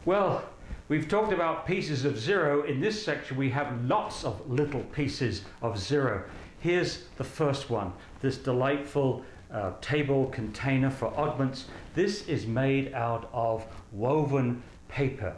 Well, we've talked about pieces of zero. In this section, we have lots of little pieces of zero. Here's the first one, this delightful table container for oddments. This is made out of woven paper.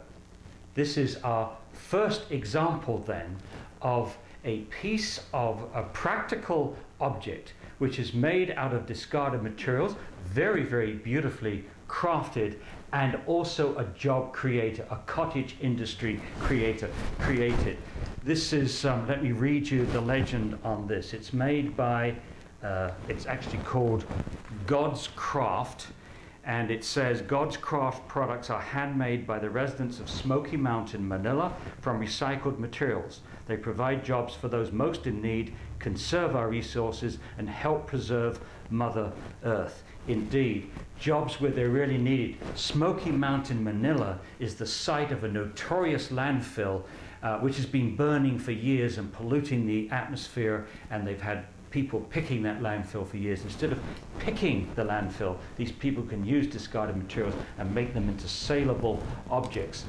This is our first example then of a piece of a practical object which is made out of discarded materials, very, very beautifully crafted, and also a job creator, a cottage industry created. This is, let me read you the legend on this. It's made by, it's actually called God's Craft, and it says, God's Craft products are handmade by the residents of Smoky Mountain, Manila, from recycled materials. They provide jobs for those most in need, conserve our resources, and help preserve Mother Earth. Indeed, jobs where they're really needed. Smoky Mountain, Manila is the site of a notorious landfill which has been burning for years and polluting the atmosphere, and they've had people picking that landfill for years. Instead of picking the landfill, these people can use discarded materials and make them into saleable objects.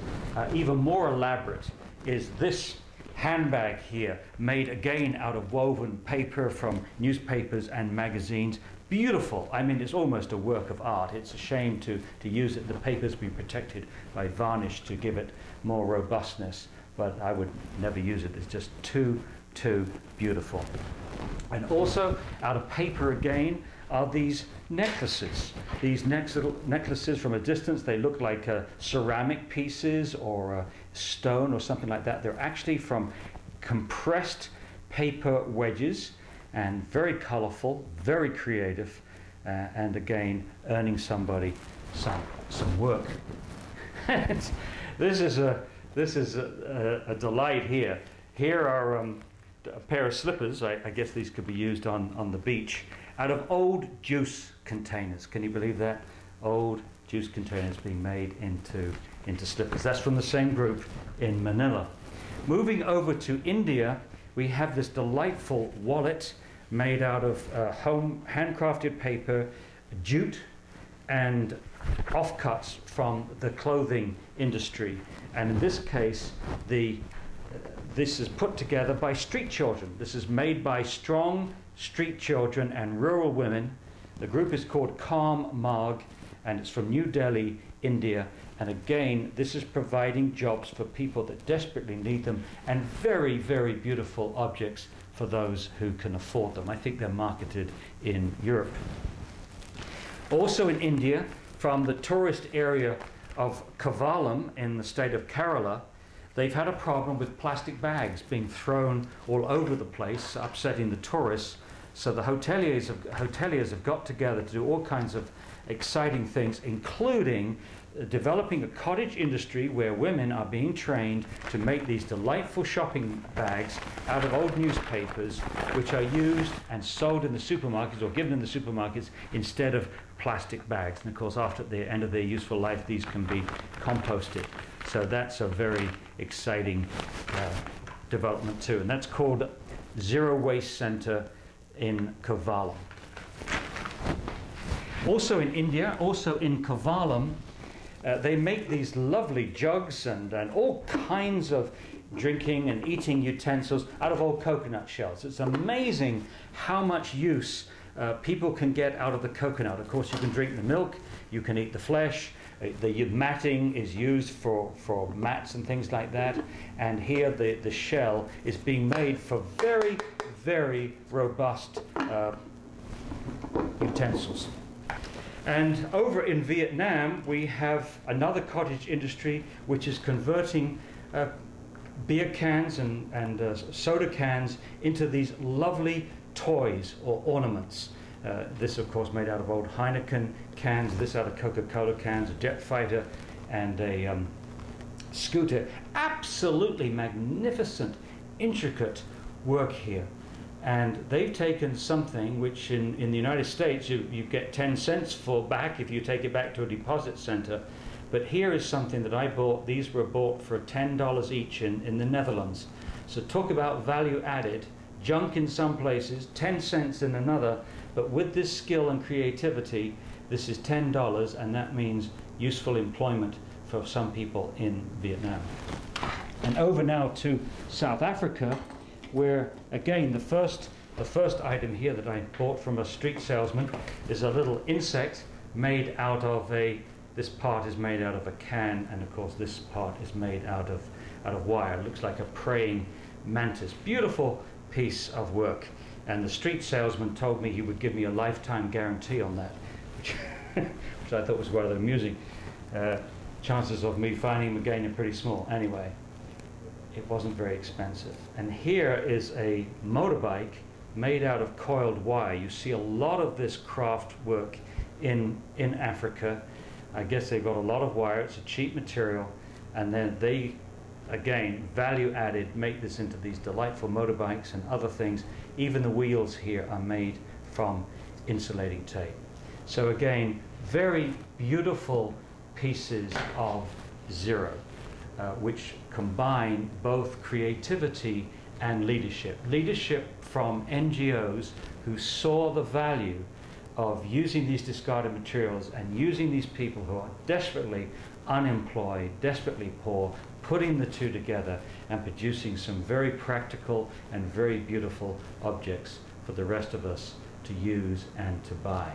Even more elaborate is this handbag here, made again out of woven paper from newspapers and magazines. Beautiful. I mean, it's almost a work of art. It's a shame to use it. The paper's been protected by varnish to give it more robustness, but I would never use it. It's just too beautiful. And also, out of paper again, are these necklaces. These necklaces from a distance, they look like ceramic pieces or stone or something like that. They're actually from compressed paper wedges, and very colorful, very creative, and again, earning somebody some work. This is a delight here. Here are a pair of slippers. I guess these could be used on the beach, out of old juice containers. Can you believe that? Old juice containers being made into slippers. That's from the same group in Manila. Moving over to India, we have this delightful wallet made out of handcrafted paper, jute, and offcuts from the clothing industry. And in this case, this is put together by street children. This is made by strong street children and rural women. The group is called Calm Marg, and it's from New Delhi, India. And again, this is providing jobs for people that desperately need them, and very, very beautiful objects for those who can afford them. I think they're marketed in Europe. Also in India, from the tourist area of Kovalam in the state of Kerala, they've had a problem with plastic bags being thrown all over the place, upsetting the tourists. So the hoteliers have got together to do all kinds of exciting things, including developing a cottage industry where women are being trained to make these delightful shopping bags out of old newspapers, which are used and sold in the supermarkets or given in the supermarkets instead of plastic bags. And of course, after the end of their useful life, these can be composted. So that's a very exciting development too. And that's called Zero Waste Center in Kovalam. Also in India, also in Kovalam, they make these lovely jugs and all kinds of drinking and eating utensils out of old coconut shells. It's amazing how much use people can get out of the coconut. Of course, you can drink the milk, you can eat the flesh. The matting is used for mats and things like that. And here the shell is being made for very, very robust utensils. And over in Vietnam, we have another cottage industry which is converting beer cans and soda cans into these lovely toys or ornaments. This, of course, made out of old Heineken cans, this out of Coca-Cola cans, a jet fighter, and a scooter. Absolutely magnificent, intricate work here. And they've taken something which in the United States you get 10 cents for back if you take it back to a deposit center. But here is something that I bought. These were bought for $10 each in the Netherlands. So talk about value added. Junk in some places, 10 cents in another. But with this skill and creativity, this is $10, and that means useful employment for some people in Vietnam. And over now to South Africa, where again the first item here that I bought from a street salesman is a little insect made out of this part is made out of a can, and of course this part is made out of wire. It looks like a praying mantis. Beautiful piece of work. And the street salesman told me he would give me a lifetime guarantee on that, which I thought was rather amusing. Chances of me finding him again are pretty small. Anyway, it wasn't very expensive. And here is a motorbike made out of coiled wire. You see a lot of this craft work in Africa. I guess they've got a lot of wire. It's a cheap material, and then they, again, value added, make this into these delightful motorbikes and other things. Even the wheels here are made from insulating tape. So again, very beautiful pieces of Zero, which combine both creativity and leadership. Leadership from NGOs who saw the value of using these discarded materials and using these people who are desperately unemployed, desperately poor, putting the two together and producing some very practical and very beautiful objects for the rest of us to use and to buy.